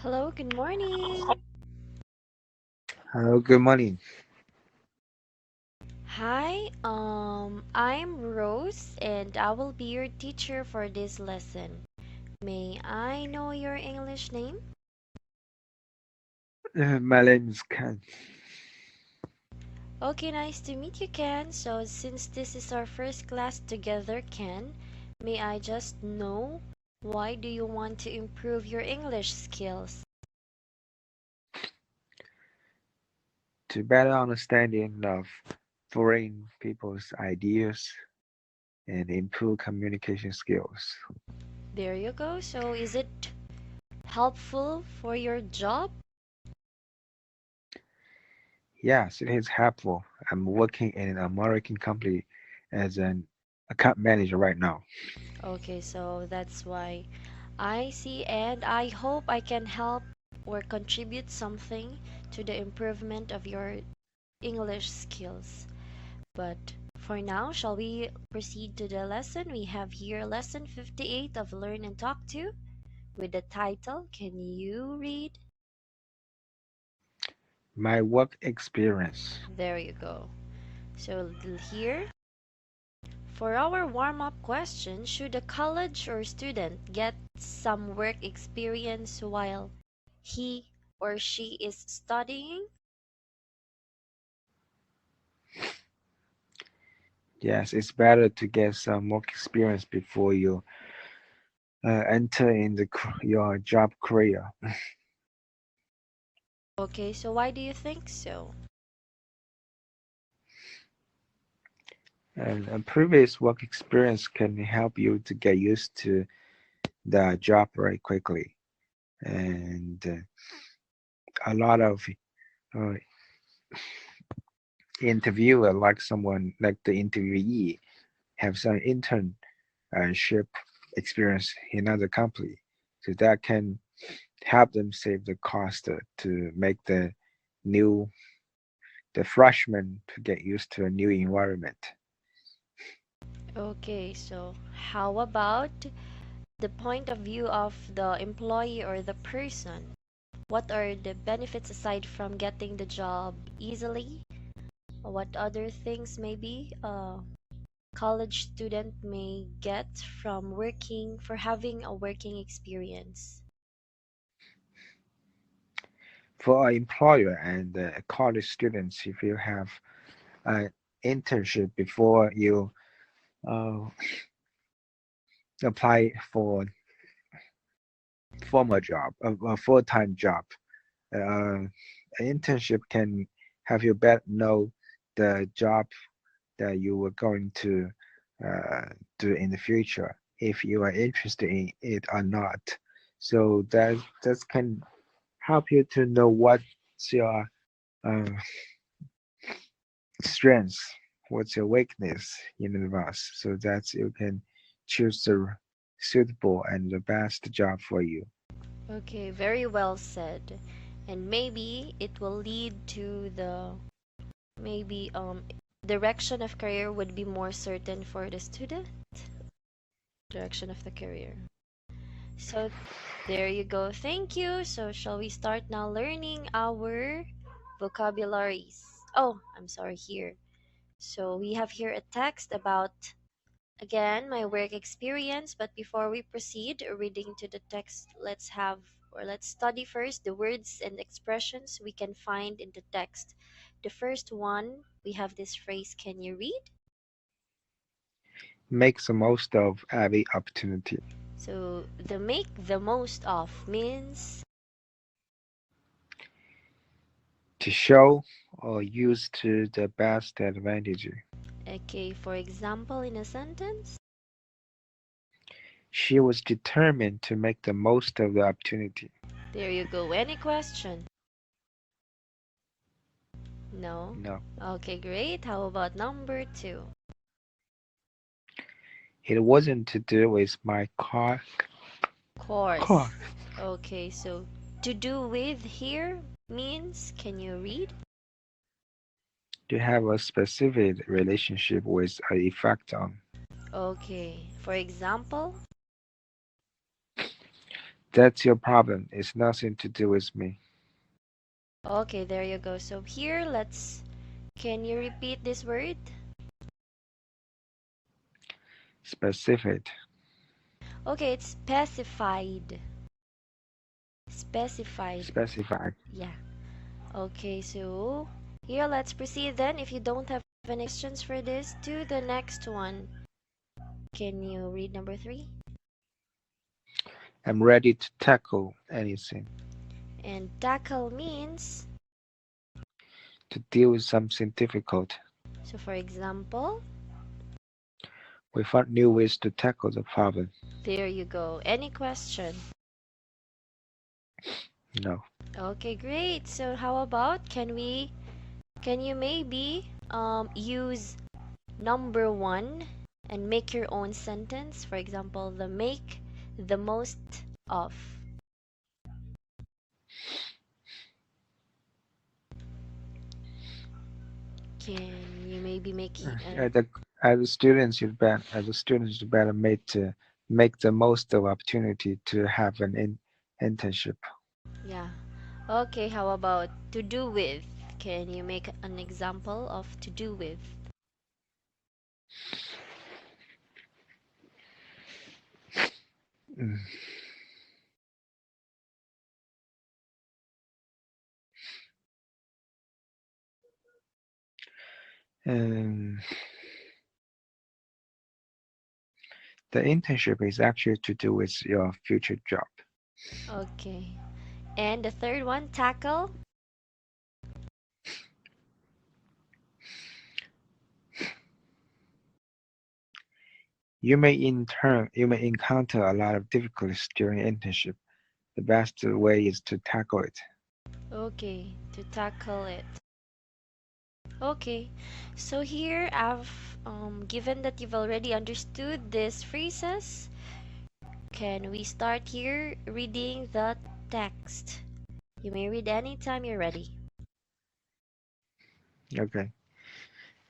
Hello, good morning. Hello, good morning. Hi, I'm Rose and I will be your teacher for this lesson. May I know your English name? My name is Ken. Okay, nice to meet you, Ken. So, since this is our first class together, Ken, may I just know why do you want to improve your English skills? To better understanding of foreign people's ideas and improve communication skills. There you go. So, is it helpful for your job? Yes, it is helpful. I'm working in an American company as an account manager right now. Okay, so that's why I see, and I hope I can help or contribute something to the improvement of your English skills. But for now, shall we proceed to the lesson? We have here lesson 58 of Learn and Talk To with the title, Can You Read? My work experience. There you go. So here, for our warm-up question, should a college or student get some work experience while he or she is studying? Yes, it's better to get some work experience before you enter in your job career. Okay, so why do you think so? And a previous work experience can help you to get used to the job very quickly. And a lot of uh, interviewer, like someone like the interviewee, have some internship experience in other company, so that can help them save the cost to make new the freshman to get used to a new environment. Okay, so how about the point of view of the employee or the person? What are the benefits aside from getting the job easily? What other things maybe a college student may get from working for having a working experience? For an employer and college students, if you have an internship before you uh, apply for formal job, a full-time job. An internship can have you better know the job that you were going to uh, do in the future, if you are interested in it or not. So that can help you to know what's your uh, strengths, what's your weakness in advance, so that you can choose the suitable and the best job for you. Okay, very well said. And maybe it will lead to the maybe direction of career would be more certain for the student. Direction of the career. So there you go. Thank you. So shall we start now learning our vocabularies? Oh, I'm sorry here. So we have here a text about again my work experience, but before we proceed reading to the text, let's study first the words and expressions we can find in the text. The first one, we have this phrase, can you read? Make the most of every opportunity. So the make the most of means To show or use to the best advantage. okay, for example, in a sentence. She was determined to make the most of the opportunity. There you go. Any question? No? No, Okay, great. How about number two? it wasn't to do with my car Course. Okay, so to do with here means can you read? to have a specific relationship with an effect on. Okay, for example, That's your problem. It's nothing to do with me. Okay, there you go. So here, can you repeat this word? Specific. Okay, it's specified. Specified. Specified. Yeah. Okay, so here let's proceed then. If you don't have any questions for this, to the next one. Can you read number three? I'm ready to tackle anything. And tackle means, To deal with something difficult. so for example, We found new ways to tackle the problem. there you go. Any question? No. Okay, great. So how about can you maybe use number one and make your own sentence? For example, the make the most of. Can you maybe make As a, as a student, you better make the most of opportunity to have an internship. yeah. Okay, how about to do with? Can you make an example of to do with? Mm. And the internship is actually to do with your future job. Okay. And the third one, tackle. You may encounter a lot of difficulties during internship. The best way is to tackle it. Okay, to tackle it. Okay, so here I've given that you've already understood these phrases, can we start here reading the text? You may read anytime you're ready. Okay.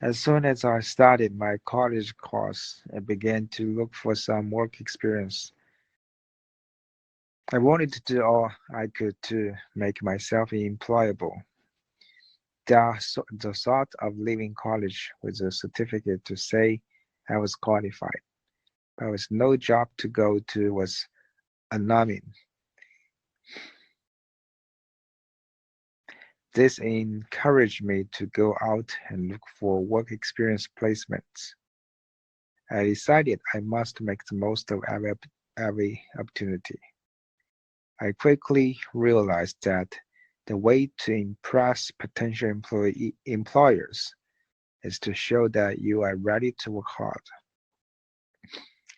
As soon as I started my college course, I began to look for some work experience. I wanted to do all I could to make myself employable. The thought of leaving college with a certificate to say I was qualified, but with no job to go to was alarming. This encouraged me to go out and look for work experience placements. I decided I must make the most of every opportunity. I quickly realized that the way to impress potential employers is to show that you are ready to work hard.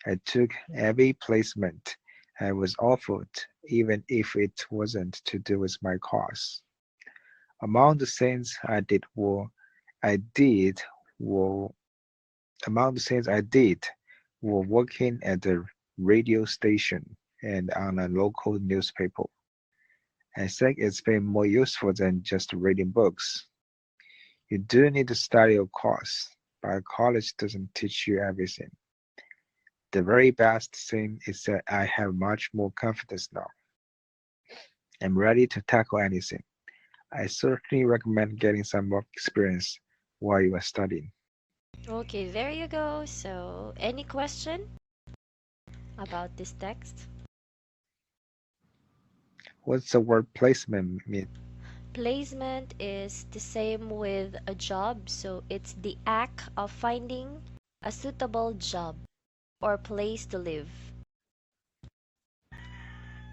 I took every placement I was offered, even if it wasn't to do with my course. Among the things I did were among the things I did were working at a radio station and on a local newspaper. I think it's been more useful than just reading books. You do need to study, of course, but college doesn't teach you everything. The very best thing is that I have much more confidence now. I'm ready to tackle anything. I certainly recommend getting some work experience while you are studying. Okay, there you go. So, any question about this text? What's the word placement mean? Placement is the same with a job, so it's the act of finding a suitable job or place to live.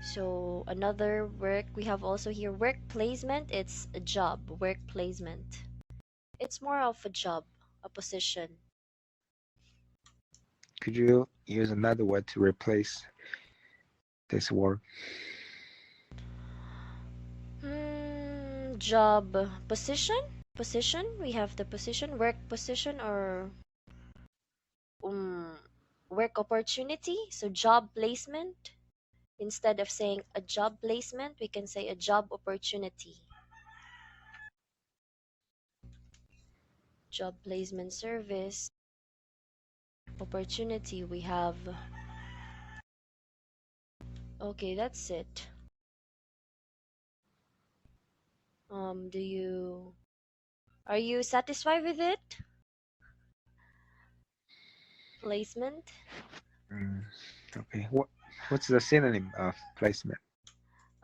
So another work we have also here work placement, it's a job, work placement. It's more of a job, a position. Could you use another word to replace this word? Job position? Position? We have the position, work position or um work opportunity. So job placement. Instead of saying a job placement, we can say a job opportunity. Job placement service opportunity. We have Okay, that's it. Do you are you satisfied with it? Placement? Mm, okay. What's the synonym of placement?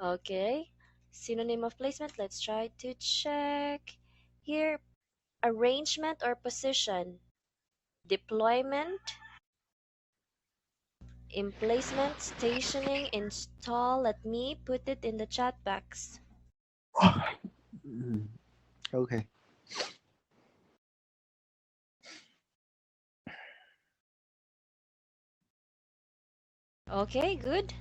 Okay. Synonym of placement, let's try to check. Here, arrangement or position, deployment, emplacement, stationing, install. Let me put it in the chat box. Mm, okay. Okay, good.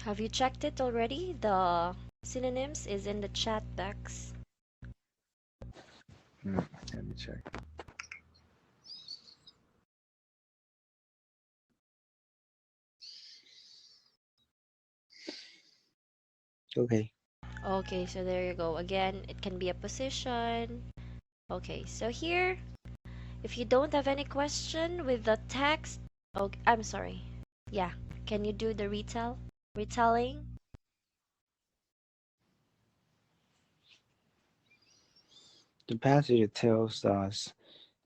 Have you checked it already? The synonyms is in the chat box. Mm, let me check. Okay. Okay, so there you go. Again, it can be a position. Okay, so here, if you don't have any question with the text, oh, I'm sorry. Yeah, can you do the retelling? The passage tells us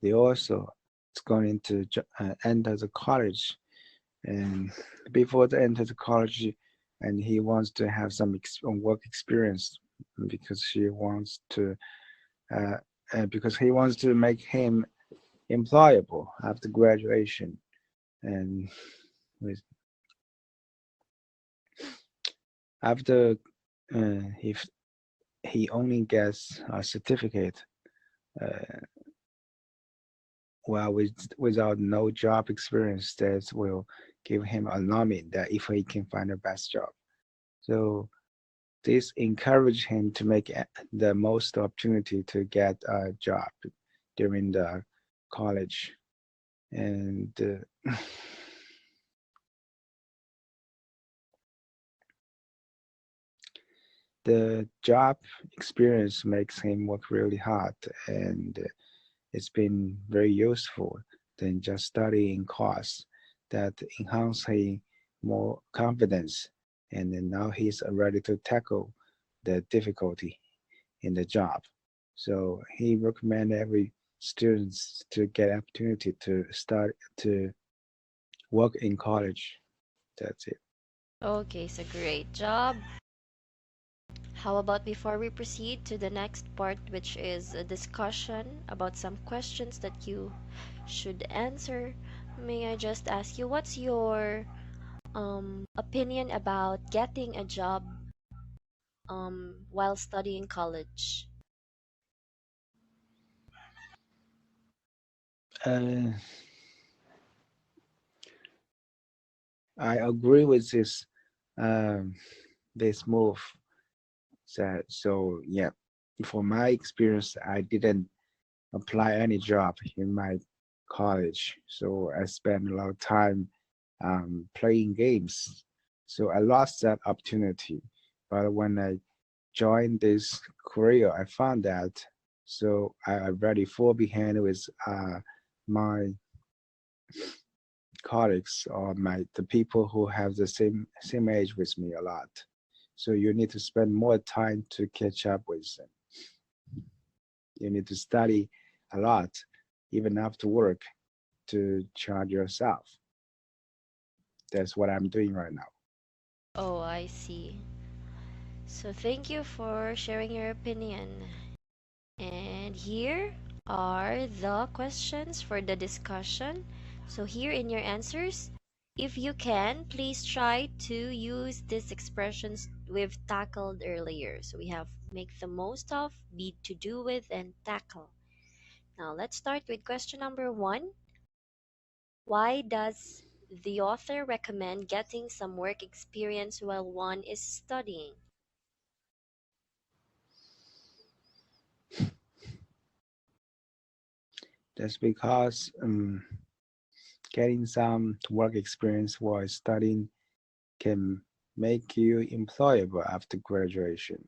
they also is going to enter the college, and before they enter the college, and he wants to have some work experience because she wants to uh, because he wants to make him employable after graduation, and with after if he only gets a certificate, uh, well, without no job experience, that will give him a limit that if he can find a best job. So this encourage him to make the most opportunity to get a job during the college, and the job experience makes him work really hard, and it's been very useful than just studying course that enhance his more confidence, and then now he's ready to tackle the difficulty in the job. So he recommend every students to get opportunity to start to work in college. That's it. Okay, so great job. How about before we proceed to the next part, which is a discussion about some questions that you should answer, may I just ask you what's your opinion about getting a job while studying college? Uh, I agree with um, this move. So yeah, for my experience, I didn't apply any job in my college. So I spent a lot of time playing games. So I lost that opportunity. But when I joined this career, I found that so I already fall behind with my colleagues or my the people who have the same age with me a lot. So you need to spend more time to catch up with them. You need to study a lot, even after work, to charge yourself. That's what I'm doing right now. Oh, I see. So thank you for sharing your opinion. And here are the questions for the discussion. So here in your answers, if you can, please try to use these expressions we've tackled earlier. So we have make the most of, be to do with, and tackle. Now let's start with question number one. Why does the author recommend getting some work experience while one is studying? That's because getting some work experience while studying can make you employable after graduation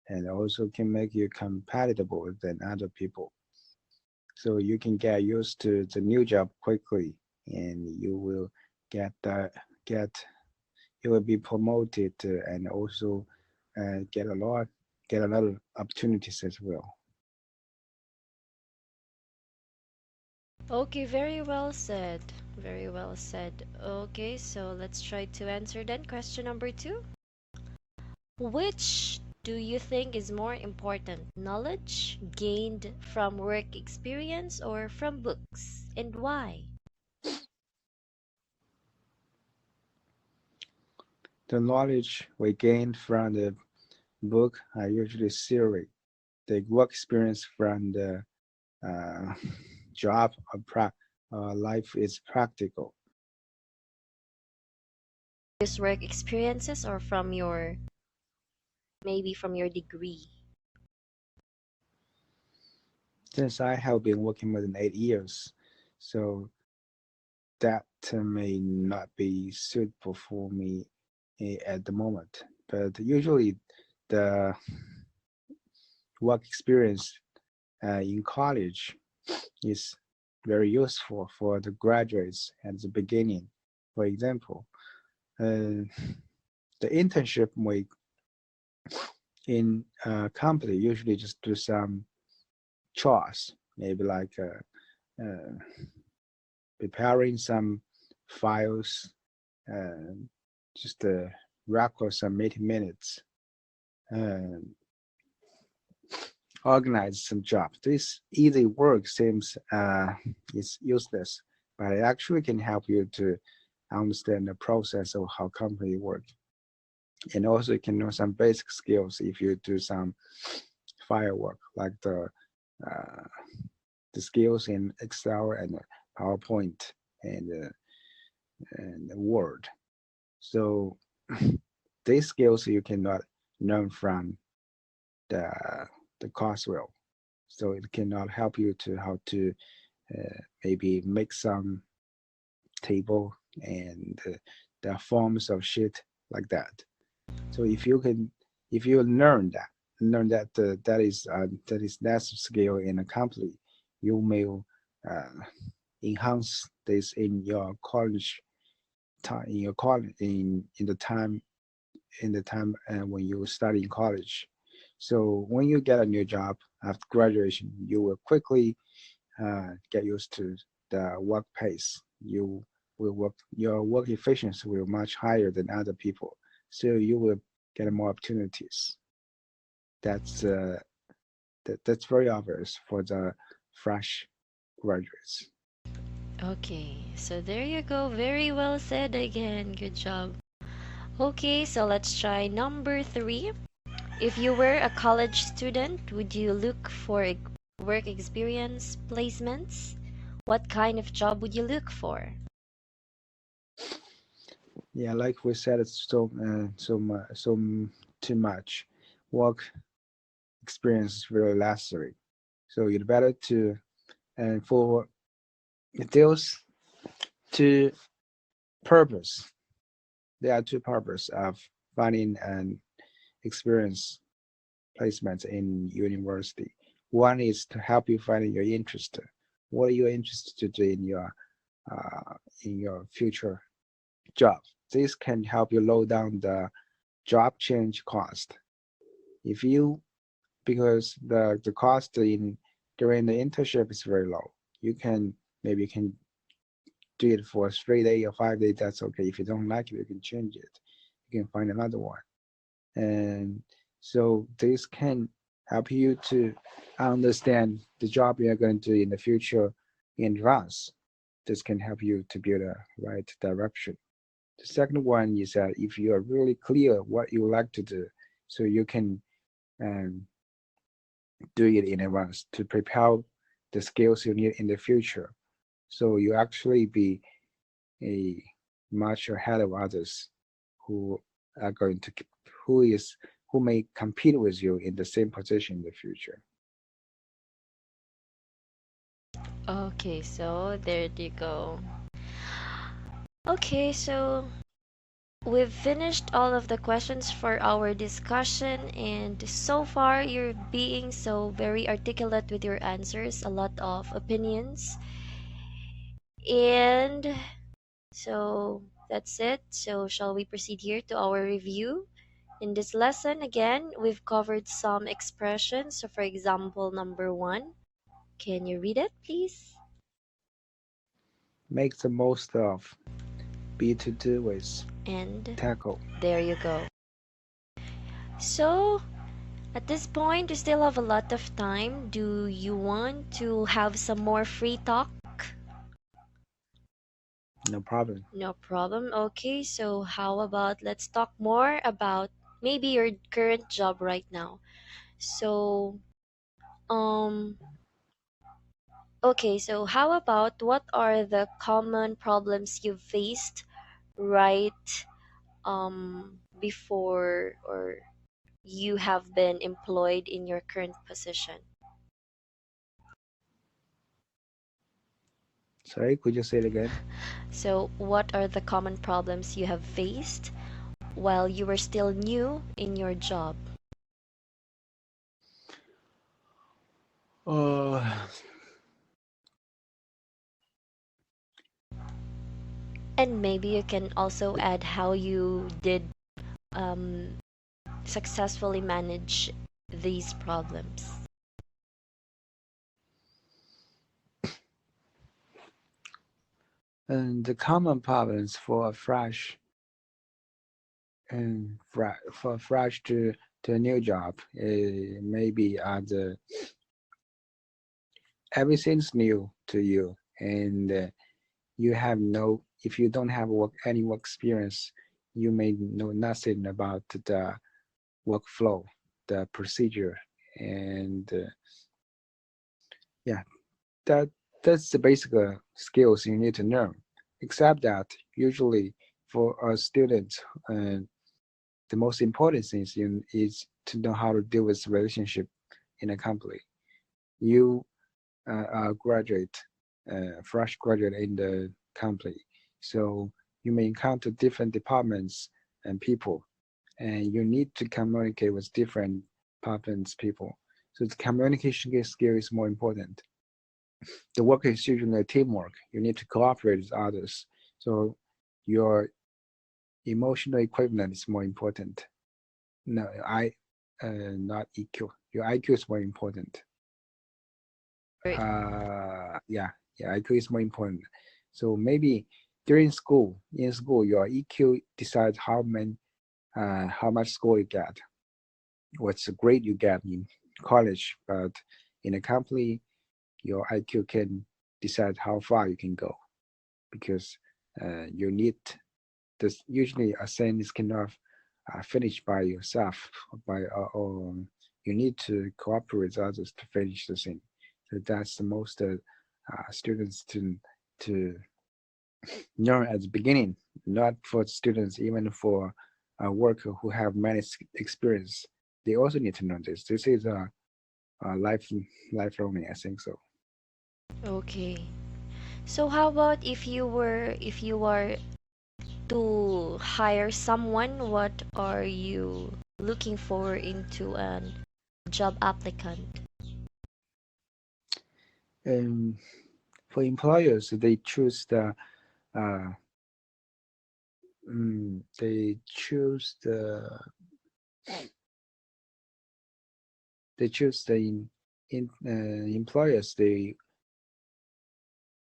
and also can make you compatible than other people. So you can get used to the new job quickly and you will get get you will be promoted and also get get a lot of opportunities as well. Okay, very well said. Very well said. Okay, so let's try to answer then. Question number two. Which do you think is more important? Knowledge gained from work experience or from books? And why? The knowledge we gain from the book are usually theory. The work experience from the uh, job or life is practical. Previous work experiences or from your maybe from your degree? Since I have been working more than 8 years, so that may not be suitable for me at the moment. But usually, the work experience in college is very useful for the graduates at the beginning. For example, uh, the internship we in a company usually just do some chores, maybe like preparing some files, uh, just record some meeting minutes, uh, organize some jobs. This easy work seems is useless, but it actually can help you to understand the process of how company work. And also you can know some basic skills if you do some file work, like uh, the skills in Excel and PowerPoint and Word. So these skills you cannot learn from the the classroom. So it cannot help you to how to maybe make some table and the forms of sheet like that. So if you learn that that is that skill in a company, you may enhance this in your college time in your college in the time when you study in college. So when you get a new job after graduation, you will quickly get used to the work pace. You will work your work efficiency will much higher than other people. So you will get more opportunities. That's that's very obvious for the fresh graduates. Okay, so there you go. Very well said again. Good job. Okay, so let's try number three. If you were a college student, would you look for work experience placements? What kind of job would you look for? Yeah, like we said, it's too much. Work experience is really necessary. So it's better to and for those two purpose. There are two purpose of finding an experience placement in university. One is to help you find your interest. What are you interested to do in your future job? This can help you low down the job change cost. If you because the cost in during the internship is very low. You can maybe you can do it for 3 day or 5 day. That's okay. If you don't like it, you can change it. You can find another one. And so this can help you to understand the job you're going to do in the future in advance. This can help you to build a right direction. The second one is that if you are really clear what you like to do, so you can um, do it in advance to prepare the skills you need in the future. So you actually be a much ahead of others who are going to who is who may compete with you in the same position in the future. Okay, so there you go. Okay, so we've finished all of the questions for our discussion, and so far you're being so very articulate with your answers, a lot of opinions. And So that's it. So shall we proceed here to our review? In this lesson, again, we've covered some expressions. So, for example, number one, can you read it, please? Make the most of. Be to do with. And Tackle. there you go. So, at this point, we still have a lot of time. Do you want to have some more free talk? No problem. No problem. Okay, so how about let's talk more about maybe your current job right now. So, um, okay, so how about what are the common problems you've faced right before or you have been employed in your current position? Sorry, could you say it again? So, what are the common problems you have faced while you were still new in your job? Uh, And maybe you can also add how you did um, successfully manage these problems. and the common problems for a fresh and for fresh to a new job, maybe the everything's new to you, and you have no if you don't have any work experience, you may know nothing about the workflow, the procedure, and yeah, that that's the basic skills you need to learn. Except that usually for a student, uh, the most important thing is to know how to deal with relationship in a company. You graduate, fresh graduate in the company, so you may encounter different departments and people, and you need to communicate with different departments people. So the communication skill is more important. The work is usually teamwork. You need to cooperate with others. So your emotional equipment is more important. No, not EQ. Your IQ is more important. Or Yeah, yeah, IQ is more important. So maybe during school, in school, your EQ decides how much score you get, what's the grade you get in college. But in a company, your IQ can decide how far you can go because you need this. Usually, a sentence cannot finish by yourself, or you need to cooperate with others to finish the thing. So that's the most students to learn at the beginning, not for students, even for a worker who have many experience. They also need to know this. This is a life learning. I think so. okay. So how about if you are to hire someone, what are you looking for into a job applicant? And for employers, uh, they choose the employers. They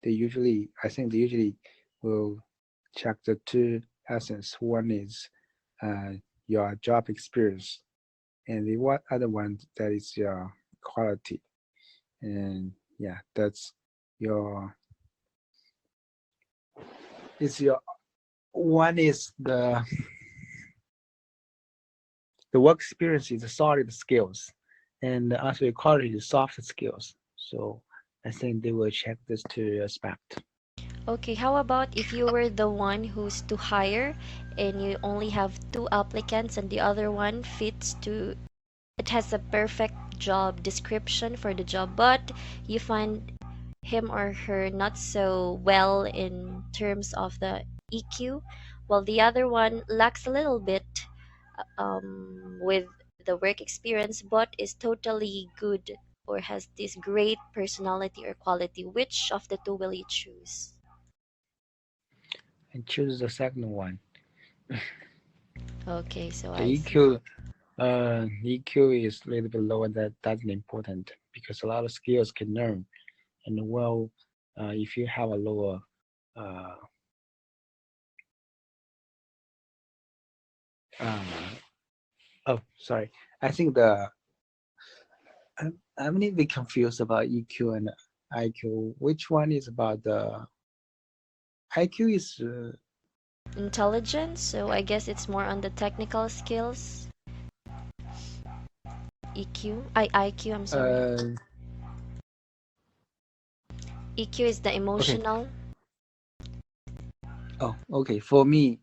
usually, I think they usually will check the two essence. One is uh, your job experience, and the one other one that is your quality. And yeah, that's your it's your one is the work experience is the solid skills, and also your quality is soft skills. So I think they will check this two aspect. Okay, how about if you were the one who's to hire and you only have two applicants and the other one fits to it has a perfect job description for the job, but you find him or her not so well in terms of the EQ, while the other one lacks a little bit with the work experience, but is totally good or has this great personality or quality. Which of the two will you choose? and choose the second one. Okay, so The I see. EQ is a little bit lower. That's important because a lot of skills can learn. And well, if you have a lower, uh, uh, oh, sorry, I think I'm a little bit confused about EQ and IQ. Which one is about the IQ is Intelligence, so I guess it's more on the technical skills. IQ, I'm sorry. uh EQ is the okay. emotional. Oh, okay. For me,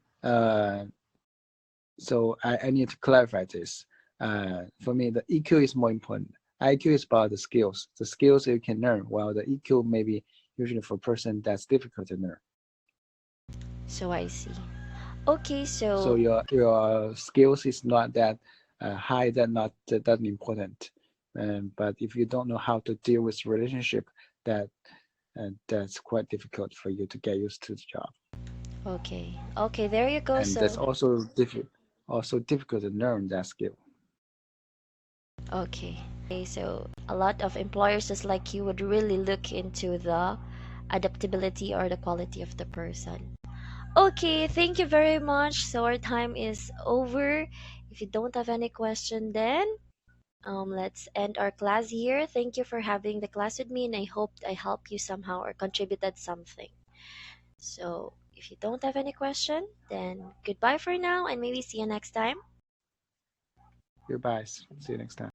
so I need to clarify this. For me, the EQ is more important. IQ is about the skills you can learn, while the EQ maybe usually for a person that's difficult to learn. So I see. Okay, So so your skills is not that high, that important. But if you don't know how to deal with relationship, that that's quite difficult for you to get used to the job, okay. Okay, there you go. and that's So also difficult to learn that skill. okay. Okay, so a lot of employers just like you would really look into the adaptability or the quality of the person. Okay, thank you very much. So our time is over. If you don't have any question, then let's end our class here. Thank you for having the class with me, and I hope I helped you somehow or contributed something. So if you don't have any question, then goodbye for now, and maybe see you next time. Goodbye. See you next time.